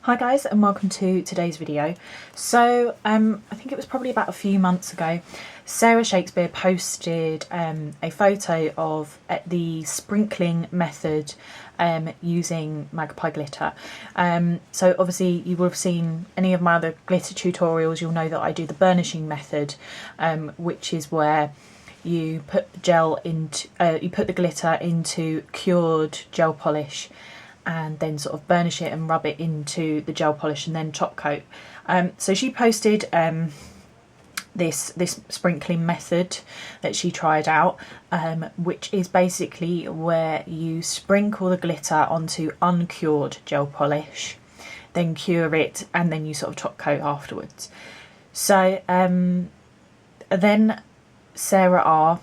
Hi guys, and welcome to today's video. So I think it was probably about a few months ago, Sarah Shakespeare posted a photo of the sprinkling method using Magpie glitter. So obviously you will have seen any of my other glitter tutorials, you'll know that I do the burnishing method, which is where you put the gel into you put the glitter into cured gel polish and then sort of burnish it and rub it into the gel polish and then top coat. So she posted this sprinkling method that she tried out, which is basically where you sprinkle the glitter onto uncured gel polish, then cure it, and then you sort of top coat afterwards. So then Sarah R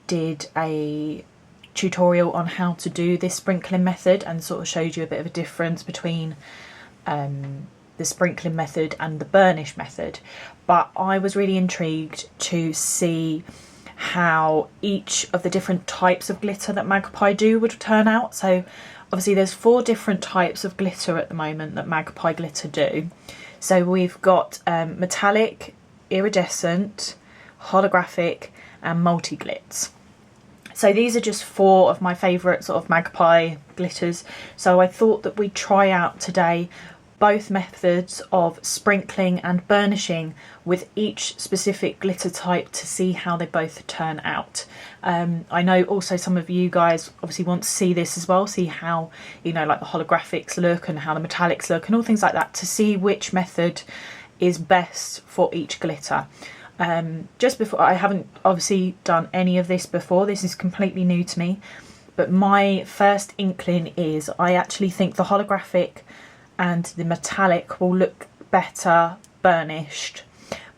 did a tutorial on how to do this sprinkling method and sort of showed you a bit of a difference between the sprinkling method and the burnish method. But I was really intrigued to see how each of the different types of glitter that Magpie do would turn out. So obviously there's 4 different types of glitter at the moment that Magpie glitter do. So we've got metallic, iridescent, holographic and multi-glitz. So these are just 4 of my favourite sort of Magpie glitters. So I thought that we'd try out today both methods of sprinkling and burnishing with each specific glitter type to see how they both turn out. I know also some of you guys obviously want to see this as well, see how, you know, like the holographics look and how the metallics look and all things like that, to see which method is best for each glitter. Just before, I haven't obviously done any of this before, this is completely new to me, but my first inkling is I actually think the holographic and the metallic will look better burnished,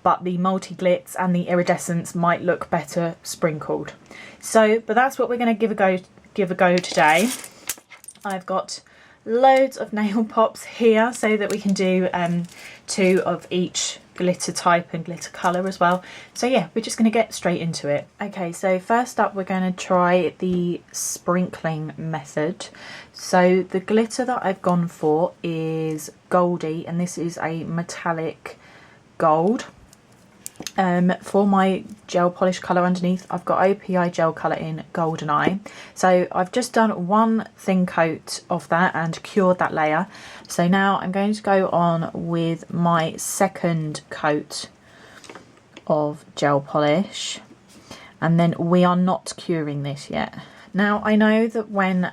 but the multi-glitz and the iridescence might look better sprinkled. So, but that's what we're going to give a go today. I've got loads of nail pops here so that we can do 2 of each glitter type and glitter colour as well. So yeah, we're just going to get straight into it. Okay, so first up we're going to try the sprinkling method. So the glitter that I've gone for is Goldie, and this is a metallic gold. For my gel polish colour underneath, I've got OPI gel colour in Golden Eye. So I've just done 1 thin coat of that and cured that layer. So now I'm going to go on with my second coat of gel polish, and then we are not curing this yet. Now I know that when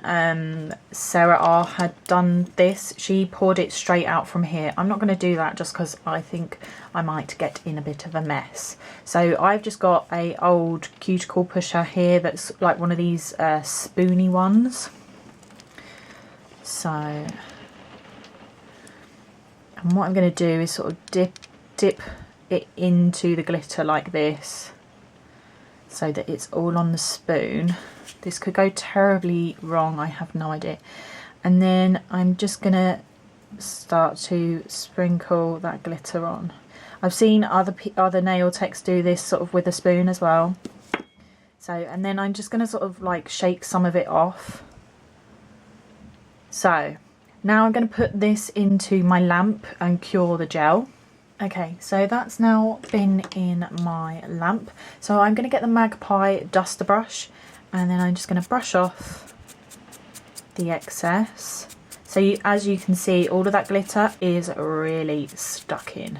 Sarah R had done this, she poured it straight out from here. I'm not going to do that just because I think I might get in a bit of a mess. So I've just got a old cuticle pusher here that's like one of these spoony ones. So, and what I'm going to do is sort of dip it into the glitter like this, so that it's all on the spoon. This could go terribly wrong, I have no idea. And then I'm just going to start to sprinkle that glitter on. I've seen other nail techs do this sort of with a spoon as well. So, and then I'm just going to sort of like shake some of it off. So, now I'm going to put this into my lamp and cure the gel. Okay, so that's now been in my lamp. So I'm going to get the Magpie duster brush, and then I'm just going to brush off the excess. So as you can see, all of that glitter is really stuck in.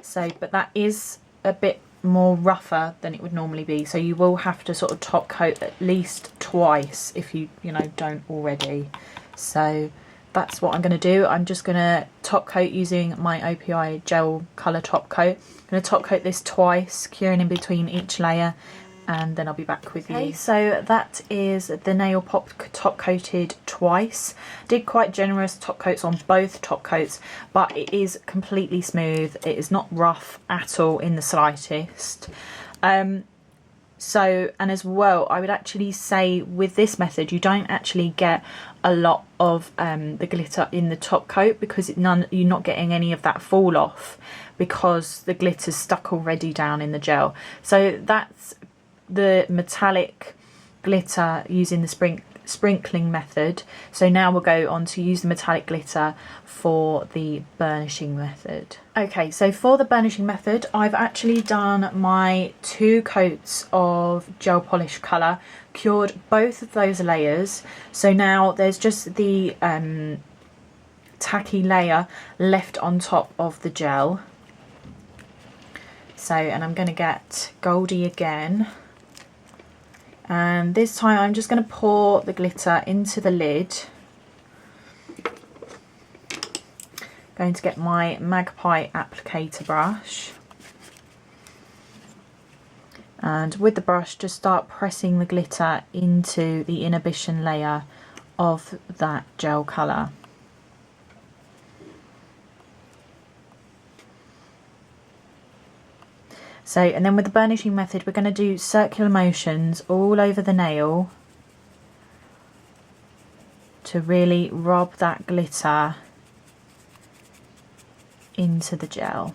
So, but that is a bit more rougher than it would normally be. So you will have to sort of top coat at least twice if you don't already. So that's what I'm going to do. I'm just going to top coat using my OPI gel colour top coat. I'm going to top coat this twice, curing in between each layer, and then I'll be back with you. Okay, so that is the nail pop top coated twice. Did quite generous top coats on both top coats, but it is completely smooth. It is not rough at all in the slightest. So, and as well, I would actually say with this method, you don't actually get a lot of the glitter in the top coat, because you're not getting any of that fall off because the glitter's stuck already down in the gel. So that's the metallic glitter using the sprinkling method. So now we'll go on to use the metallic glitter for the burnishing method. Okay, so for the burnishing method, I've actually done my 2 coats of gel polish colour, cured both of those layers. So now there's just the tacky layer left on top of the gel. So, and I'm going to get Goldie again. And this time I'm just going to pour the glitter into the lid. Going to get my Magpie applicator brush. And with the brush, just start pressing the glitter into the inhibition layer of that gel colour. So, and then with the burnishing method, we're going to do circular motions all over the nail to really rub that glitter into the gel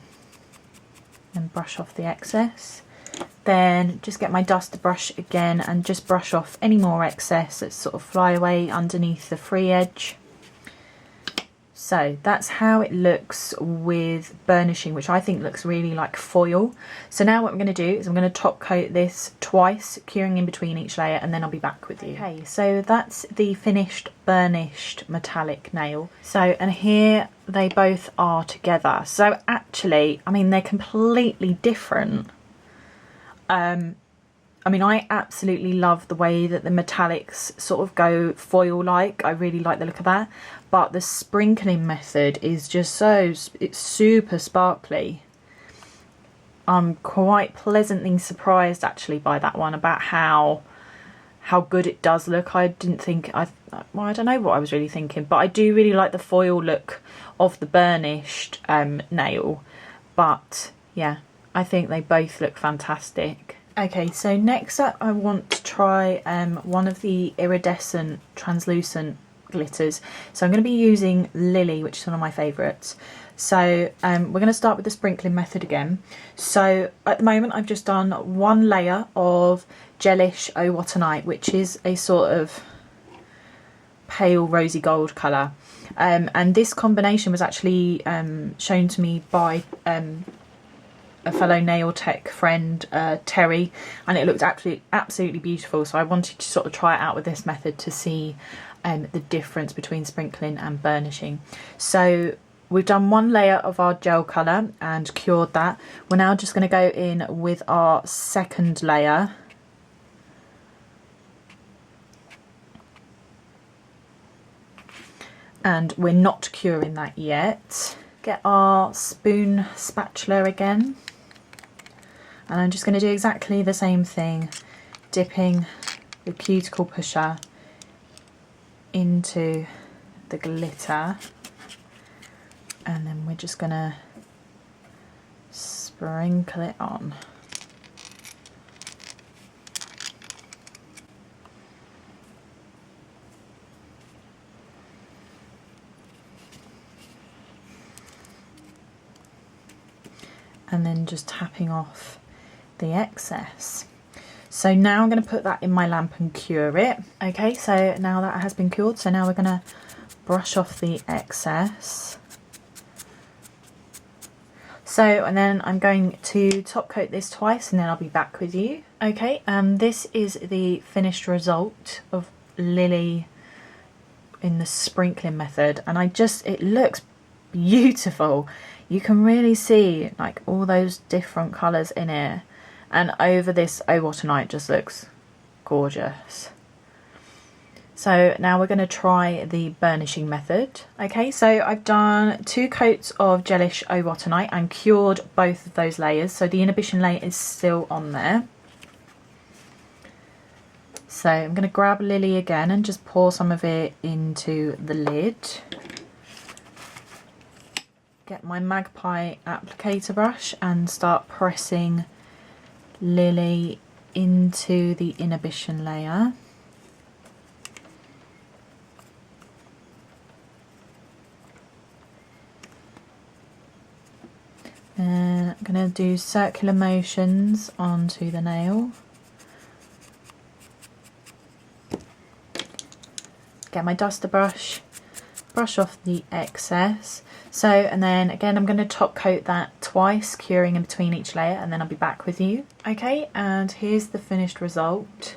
and brush off the excess. Then just get my duster brush again and just brush off any more excess that sort of fly away underneath the free edge. So that's how it looks with burnishing, which I think looks really like foil. So now what I'm going to do is I'm going to top coat this twice, curing in between each layer, and then I'll be back with you. Okay, so that's the finished burnished metallic nail. So, and here they both are together. So actually, I mean, they're completely different. I mean, I absolutely love the way that the metallics sort of go foil-like. I really like the look of that. But the sprinkling method is just so, it's super sparkly. I'm quite pleasantly surprised actually by that one, about how good it does look. I didn't think, well, I don't know what I was really thinking, but I do really like the foil look of the burnished nail. But yeah, I think they both look fantastic. Okay, so next up I want to try one of the iridescent translucent glitters. So I'm going to be using Lily, which is one of my favourites. So we're going to start with the sprinkling method again. So at the moment I've just done 1 layer of Gelish Oh What a Night, which is a sort of pale rosy gold colour. And this combination was actually shown to me by a fellow nail tech friend, Terry, and it looked absolutely beautiful. So I wanted to sort of try it out with this method to see the difference between sprinkling and burnishing. So we've done 1 layer of our gel colour and cured that. We're now just going to go in with our 2nd layer. And we're not curing that yet. Get our spoon spatula again. And I'm just going to do exactly the same thing, dipping the cuticle pusher into the glitter, and then we're just going to sprinkle it on. And then just tapping off the excess. So now I'm going to put that in my lamp and cure it. Okay, so now that has been cured, so now we're going to brush off the excess. So, and then I'm going to top coat this twice and then I'll be back with you. Okay, this is the finished result of Lily in the sprinkling method, and it looks beautiful. You can really see like all those different colours in it, and over this Oh What a Night just looks gorgeous. So now we're going to try the burnishing method. Okay, so I've done 2 coats of Gelish Oh What a Night and cured both of those layers, so the inhibition layer is still on there. So I'm going to grab Lily again and just pour some of it into the lid. Get my Magpie applicator brush and start pressing Lily into the inhibition layer. And I'm going to do circular motions onto the nail. get my duster brush, brush off the excess. So, and then again I'm going to top coat that twice, curing in between each layer, and then I'll be back with you. Okay, and here's the finished result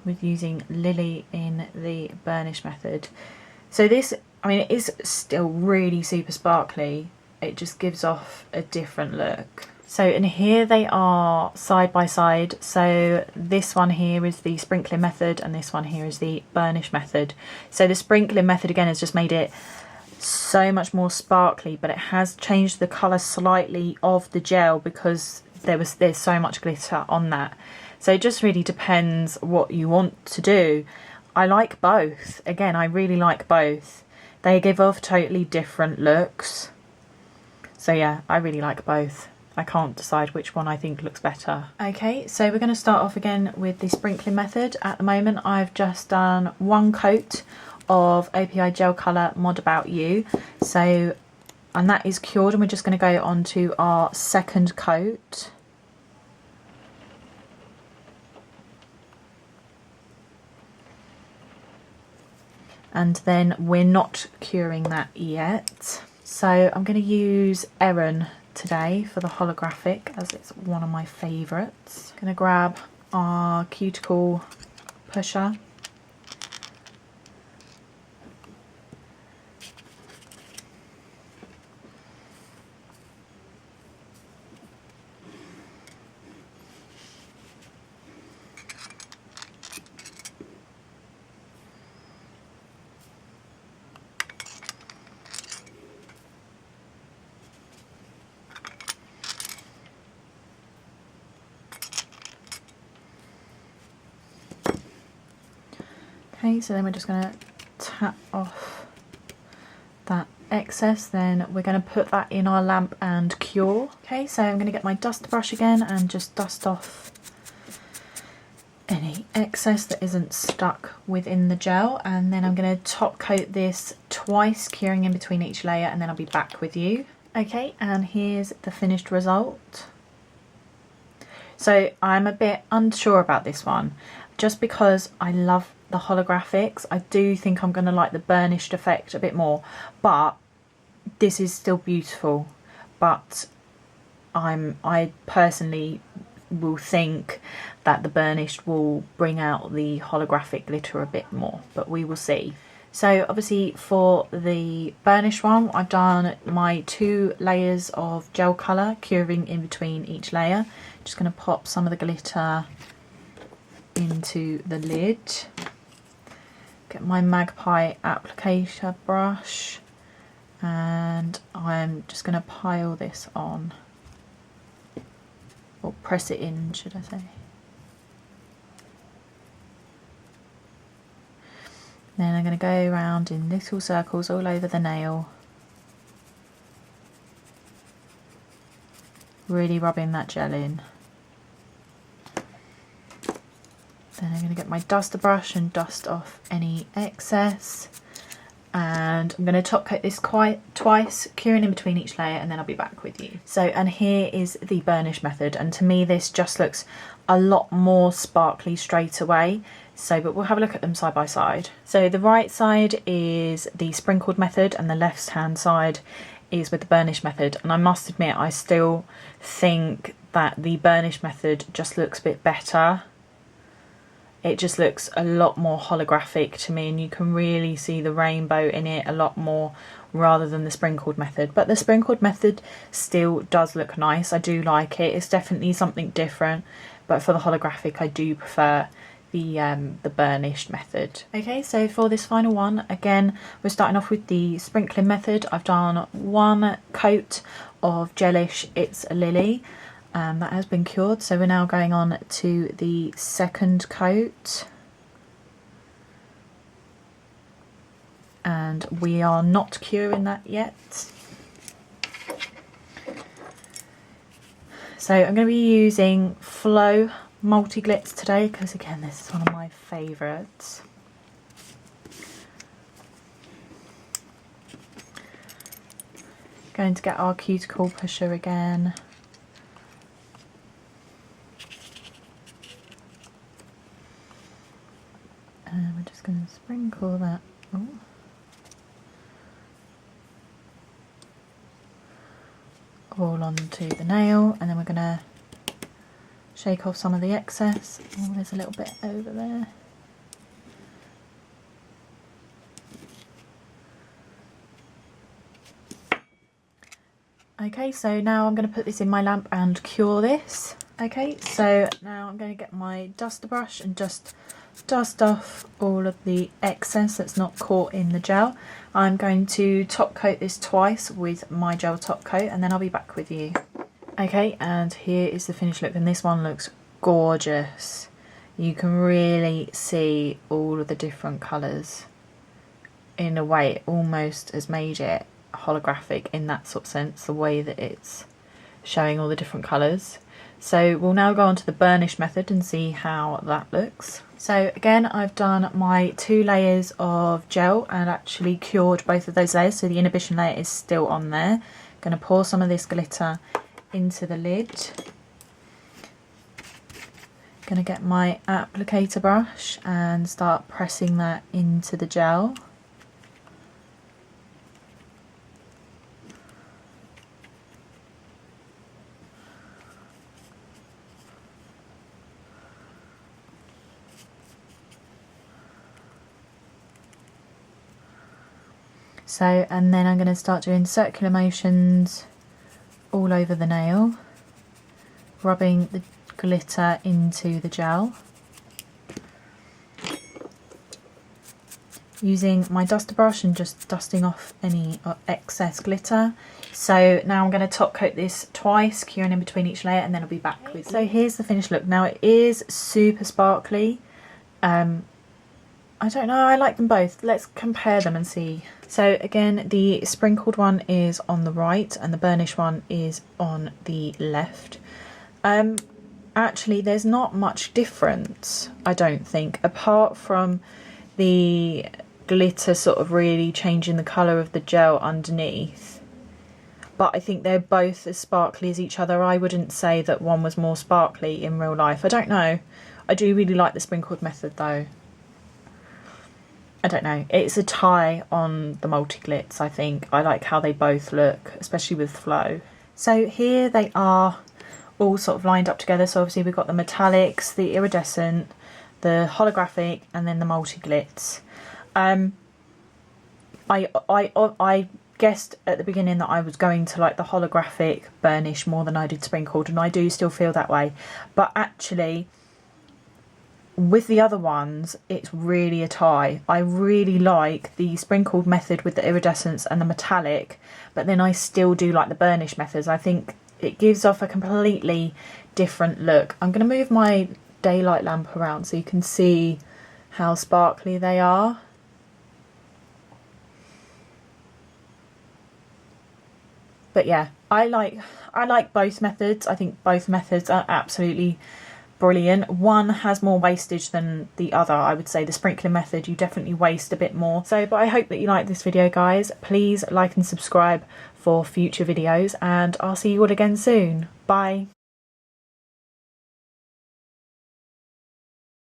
with using Lily in the burnish method. So this, I mean, it is still really super sparkly. It just gives off a different look. So, and here they are side by side. So this one here is the sprinkling method and this one here is the burnish method. So the sprinkling method again has just made it so much more sparkly, but it has changed the colour slightly of the gel because there's so much glitter on that. So it just really depends what you want to do. I like both. Again, I really like both. They give off totally different looks. So yeah, I really like both. I can't decide which one I think looks better. Okay, so we're going to start off again with the sprinkling method. At the moment I've just done one coat of API gel colour Mod About You. So, and that is cured, and we're just going to go on to our second coat. And then we're not curing that yet. So I'm going to use Erin today for the holographic, as it's one of my favourites. Going to grab our cuticle pusher. Okay, so then we're just going to tap off that excess, then we're going to put that in our lamp and cure. Okay, so I'm going to get my dust brush again and just dust off any excess that isn't stuck within the gel, and then I'm going to top coat this twice, curing in between each layer, and then I'll be back with you. Okay, and here's the finished result. So I'm a bit unsure about this one, just because I love the holographics. I do think I'm going to like the burnished effect a bit more, but this is still beautiful. But I personally will think that the burnished will bring out the holographic glitter a bit more, but we will see. So obviously for the burnish one, I've done my 2 layers of gel colour, curing in between each layer. Just going to pop some of the glitter into the lid. Get my Magpie applicator brush, and I'm just going to pile this on, or press it in, should I say. Then I'm going to go around in little circles all over the nail, really rubbing that gel in. Then I'm going to get my duster brush and dust off any excess, and I'm going to top coat this twice, curing in between each layer, and then I'll be back with you. So, and here is the burnish method, and to me this just looks a lot more sparkly straight away. So, but we'll have a look at them side by side. So the right side is the sprinkled method and the left hand side is with the burnish method, and I must admit I still think that the burnish method just looks a bit better. It just looks a lot more holographic to me, and you can really see the rainbow in it a lot more rather than the sprinkled method. But the sprinkled method still does look nice. I do like it. It's definitely something different, but for the holographic I do prefer the burnished method. Okay, so for this final one, again we're starting off with the sprinkling method. I've done 1 coat of gelish It's a Lily. That has been cured, so we're now going on to the second coat, and we are not curing that yet. So I'm going to be using Flow Multi-glitz today, because again this is one of my favourites. Going to get our cuticle pusher again. And we're just going sprinkle that all onto the nail, and then we're going to shake off some of the excess. Oh, there's a little bit over there. Okay, so now I'm going to put this in my lamp and cure this. Okay, so now I'm going to get my duster brush and just dust off all of the excess that's not caught in the gel. I'm going to top coat this twice with my gel top coat, and then I'll be back with you. Okay, and here is the finished look, and this one looks gorgeous. You can really see all of the different colours. In a way, it almost has made it holographic in that sort of sense, the way that it's showing all the different colours. So we'll now go on to the burnish method and see how that looks. So again, I've done my 2 layers of gel and actually cured both of those layers, so the inhibition layer is still on there. Going to pour some of this glitter into the lid. Going to get my applicator brush and start pressing that into the gel. So, and then I'm going to start doing circular motions all over the nail, rubbing the glitter into the gel, using my duster brush and just dusting off any excess glitter. So now I'm going to top coat this twice, curing in between each layer, and then I'll be back with you. So here's the finished look. Now it is super sparkly. I don't know, I like them both. Let's compare them and see. So again, the sprinkled one is on the right and the burnish one is on the left. Actually, there's not much difference, I don't think, apart from the glitter sort of really changing the colour of the gel underneath. But I think they're both as sparkly as each other. I wouldn't say that one was more sparkly in real life. I don't know. I do really like the sprinkled method though. I don't know, it's a tie on the multi-glitz, I think. I like how they both look, especially with flow. So here they are all sort of lined up together. So obviously we've got the metallics, the iridescent, the holographic, and then the multi-glitz. I guessed at the beginning that I was going to like the holographic burnish more than I did sprinkled, and I do still feel that way. But actually, with the other ones, it's really a tie. I really like the sprinkled method with the iridescence and the metallic, but then I still do like the burnish methods. I think it gives off a completely different look. I'm going to move my daylight lamp around so you can see how sparkly they are. But yeah, I like both methods. I think both methods are absolutely brilliant. One has more wastage than the other. I would say the sprinkling method, you definitely waste a bit more. So, but I hope that you like this video, guys. Please like and subscribe for future videos, and I'll see you all again soon. Bye.